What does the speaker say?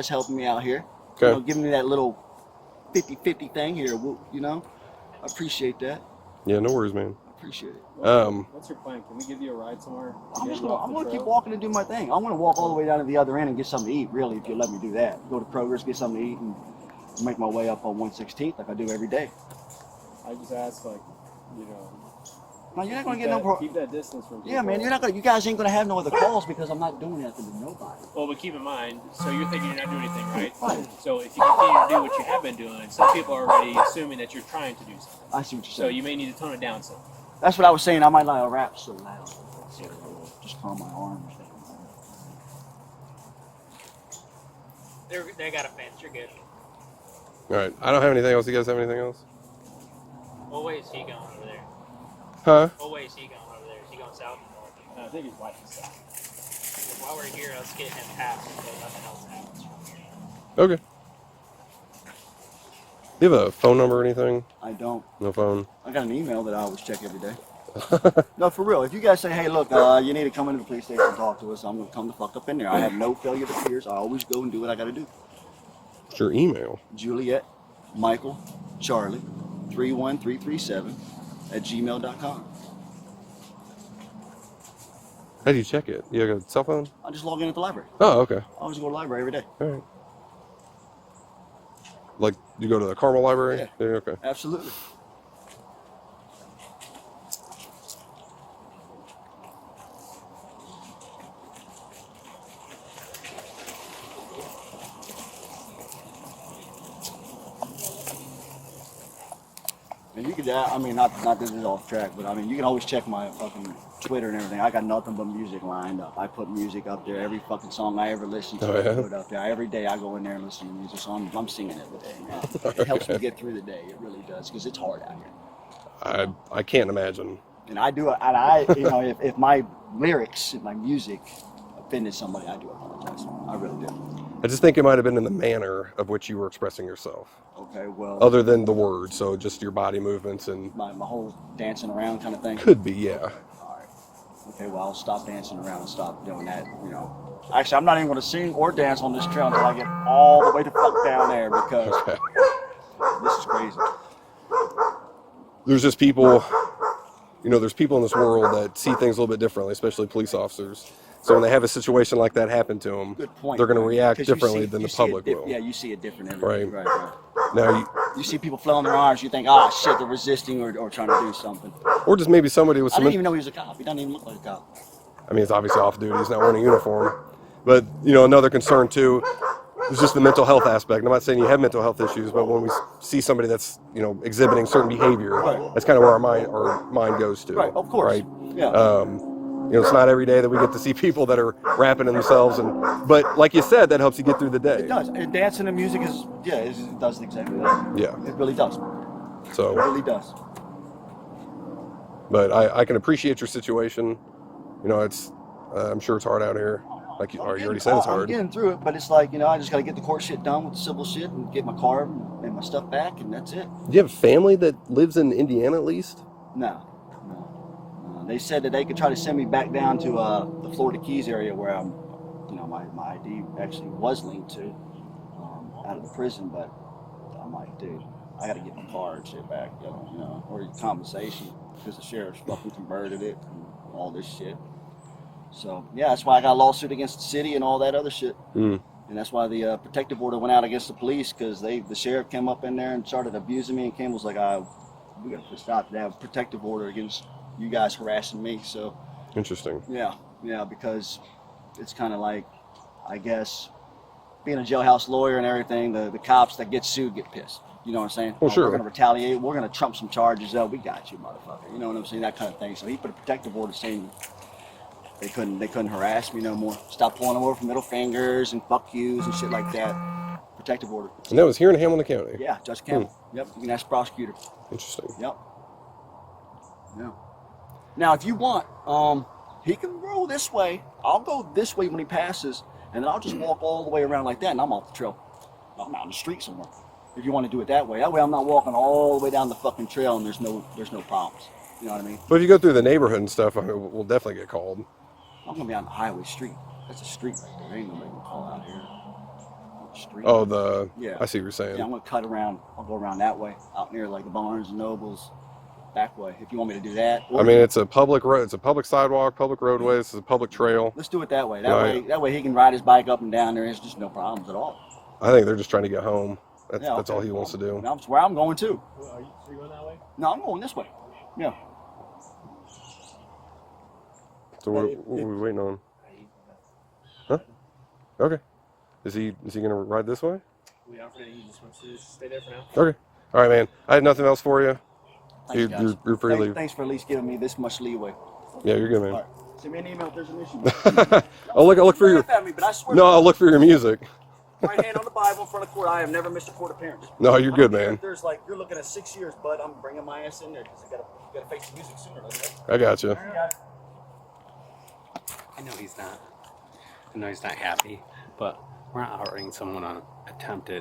guys helping me out here. Okay. You know, giving me that little 50-50 thing here. You know, I appreciate that. Yeah, no worries, man. I appreciate it. What's your plan? Can we give you a ride somewhere? I'm gonna keep walking and do my thing. I'm gonna walk all the way down to the other end and get something to eat. Really, if you let me do that, go to Kroger's, get something to eat, and make my way up on 116th like I do every day. I just ask, like, you know. No, you're not gonna get no. Keep that distance from people. Yeah, man, you're not gonna. You guys ain't gonna have no other calls because I'm not doing nothing to nobody. Well, but keep in mind, so you're thinking you're not doing anything, right? Right. So if you continue to do what you have been doing, some people are already assuming that you're trying to do something. I see what you're So saying. you may need to tone it down some. That's what I was saying. I might not rap so loud. Just calm my arms down. They got a fence. You're good. All right. I don't have anything else. You guys have anything else? What way is he going over there? Huh? What way is he going over there? Is he going south or north? I think his wife is south. While we're here, let's get him past until nothing else happens from here. Okay. Do you have a phone number or anything? I don't. No phone? I got an email that I always check every day. No, for real. If you guys say, hey, look, you need to come into the police station and talk to us, I'm going to come the fuck up in there. I have no failure to fears. I always go and do what I got to do. What's your email? Juliet, Michael, Charlie, 31337 at gmail.com. How do you check it? You have a cell phone? I just log in at the library. Oh, okay. I always go to the library every day. All right. Like, you go to the Carmel Library? Yeah. Okay. Absolutely. And you could, I mean, not this is off track, but I mean, you can always check my fucking Twitter and everything. I got nothing but music lined up. I put music up there. Every fucking song I ever listen to, Oh, yeah? I put up there. Every day I go in there and listen to music, so I'm singing every day, man. It helps me get through the day. It really does, because it's hard out here. I can't imagine. And I do, and I, you know, if my lyrics, if my music offended somebody, I do apologize. I really do. I just think it might have been in the manner of which you were expressing yourself. Okay, well. Other than the words, so just your body movements and... My whole dancing around kind of thing? Could be, yeah. All right. Okay, well, I'll stop dancing around and stop doing that, you know. Actually, I'm not even going to sing or dance on this trail until I get all the way the fuck down there, because this is crazy. There's just people, you know, there's people in this world that see things a little bit differently, especially police officers. So when they have a situation like that happen to them, Good point, they're going to man. react 'Cause you differently see- than you the see it public will. Yeah, you see it different everywhere. Right. Now, You see people flailing their arms, you think, oh shit, they're resisting or trying to do something. or just maybe somebody with I some... didn't even know he was a cop. He doesn't even look like a cop. I mean, it's obviously off duty. He's not wearing a uniform. But, you know, another concern, too, is just the mental health aspect. I'm not saying you have mental health issues, but when we see somebody that's, you know, exhibiting certain behavior, that's kind of where our mind goes to. Right, of course. Right? Yeah. You know, it's not every day that we get to see people that are rapping in themselves. But like you said, that helps you get through the day. It does. And dancing and music is, it does exactly that. Yeah. It really does. So, It really does. but I can appreciate your situation. You know, it's I'm sure it's hard out here. Like you already said, it's I'm hard. getting through it, but it's like, you know, I just got to get the court shit done with the civil shit and get my car and my stuff back, and that's it. Do you have family that lives in Indiana at least? No. They said that they could try to send me back down to the Florida Keys area where I'm, you know, my ID actually was linked to out of the prison, but I'm like, dude, I got to get my car and shit back, you know, or compensation, because the sheriff's fucking converted it and all this shit. So, yeah, that's why I got a lawsuit against the city and all that other shit. Mm. And that's why the protective order went out against the police, because the sheriff came up in there and started abusing me, and Kim was like, we got to stop that protective order against you guys harassing me. So Interesting. yeah, because it's kind of like, I guess, being a jailhouse lawyer and everything, the cops that get sued get pissed. You know what I'm saying? Well, sure. We're going to retaliate. We're going to trump some charges. Oh, we got you, motherfucker. You know what I'm saying? That kind of thing. So he put a protective order saying they couldn't harass me no more. Stop pulling them over for middle fingers and fuck yous and shit like that. Protective order. And that was here in Hamilton County? Yeah, Judge Campbell. Yep, you can ask the prosecutor. Interesting. Yep. Yeah. Now, if you want, he can roll this way. I'll go this way when he passes, and then I'll just walk all the way around like that, and I'm off the trail. I'm out in the street somewhere. If you want to do it that way I'm not walking all the way down the fucking trail, and there's no problems. You know what I mean? But if you go through the neighborhood and stuff, I mean, we'll definitely get called. I'm gonna be on the highway street. That's a street right there. Ain't nobody gonna call out here. street. Oh, the Yeah. I see what you're saying. Yeah, I'm gonna cut around. I'll go around that way, out near like the Barnes and Nobles, back way. If you want me to do that. I mean, it's a public road. It's a public sidewalk, public roadway. This is a public trail. let's do it that way. That Right. way, that way he can ride his bike up and down there. There's just no problems at all. I think they're just trying to get home. That's Yeah, that's okay. all he wants to do. That's where I'm going too. Well, are you going that way? No, I'm going this way. Yeah. So what are we waiting on? Huh? Okay. Is he gonna ride this way? We offered it. He just wants to stay there for now. Okay. All right, man. I had nothing else for you. Thanks, guys. You're free to leave. Thanks for at least giving me this much leeway. Yeah, you're good, All man. right. Send me an email if there's an issue. I'll look for your. Laugh at me, but I swear. No, I'll look for your music. Right hand on the Bible in front of court. I have never missed a court appearance. No, you're I good, don't care man. if there's like you're looking at 6 years, bud. I'm bringing my ass in there because I gotta face the music sooner or later. I got you. I know he's not. I know he's not happy, but we're not outrighting someone on attempted